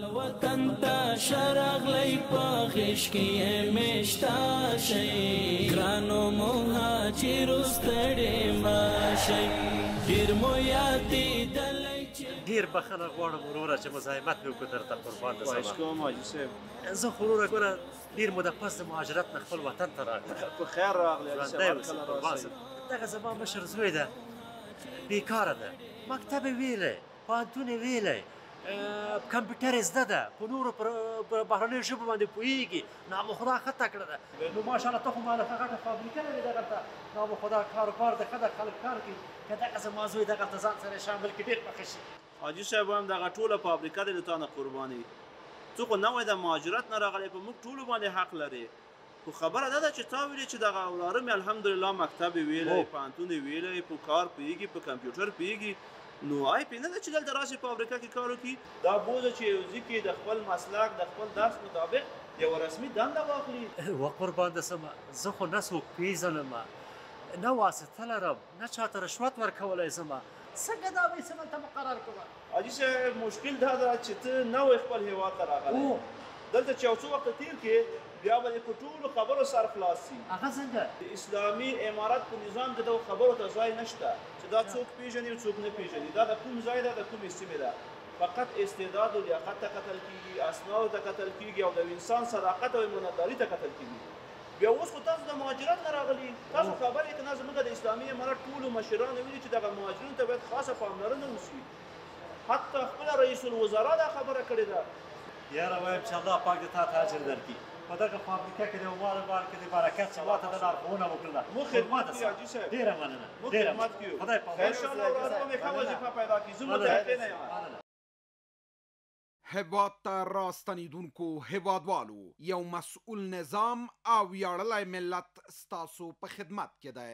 وطن ته شرغلی په غیش کې مشتا شي ګرانو مهاجرو ستړي ماشي ډیر مو یادېدلی چې ډیر بخښنه غواړم وروره چې مزاحمت مې وکړ درته قربان د خواهش کوم حاجي صاحب زه خو وروره ګوره ډېر موده پس د مهاجرت نه خپل وطن ته راغلم په خیر راغلی حاجي صاحب ژوندی اوسه قربان صاحب دغه زما مشر زوی ده بېکاره ده مکتب یې ویلی پوهنتون یې ویلی کمپیوټر یې زده ده په نورو بهرنیو ژبو باندې پوهېږي نامخدا ښه تکړه ده نو ماشاءالله ته خو ماله ښه غټه فابریکه لرې دغلته نامخدا کاروبار ده ښه ده خلک کار کوي که دغه زما زوی دغلته ځان سره شامل کړي ډېر پخه شي حاجي صاحب هم دغه ټوله فابریکه دی د تا نه قرباني څوک خو نوی د مهاجرت نه راغلی په موږ ټولو باندې حق لري خو خبره دا ده چې تا ویلې چې دغه وراره مې الحمدلله مکتب یې ویلی پوهنتون یې ویلی په کار پوهېږي په کمپیوټر پوهېږي نو آی پې نه ده چې دلته راشي فابریکه کې کار وکړي دا بوځه چې یو ځای کې د خپل مسلک د خپل درس مطابق یوه رسمي دنده واخلي و قربان ده سمه زه خو نه څوک پېژنم نه واسطه لرم نه چاته رشوت ورکولی ځم څنګه دا به څه دلته مقرر کړم حاجي صاحب مشکل دا ده چې ته نوی خپل هېواد ته راغلی دلته چې یو څو وخته تېر کې بیا به دې په ټولو خبرو سر خلاص شي هغه څنګه د اسلامي امارت په نظام کې دغو خبرو ته ځای نشته چې دا څوک پېژني او څوک نه پېژني دا د کوم ځای ده د کومې سیمې ده فقط استعداد و لیاقت ته کتل کېږي اسنادو ته کتل کېږي او د انسان صداقت او ایمانداري ته کتل کېږي بیا اوس خو تاسو د مهاجرت نه راغلي تاسو خبر یې که نه زموږ د اسلامي امارت ټولو مشرانو ویلي چې دغه مهاجرینو ته باید خاصه پاملرنه وشي حتی خپله رئیس الوزرا دا خبره کړې ده یاره وایم چې الله پاک دې تا ته اجر درکړي په دغه فابریکه کې د عمر بار کې د برکت چې ماته د لارښوونه وکړله موږ خدمت کوو حاجي صاحب ډېره مننه موږ خدمت کوو خدای په امان انشاءالله وراره به ښه وظیفه پیدا کړي زه متوقع نه یم هیواد ته راستنیدونکو هیوادوالو یو مسئول نظام او ویاړلی ملت ستاسو په خدمت کې دی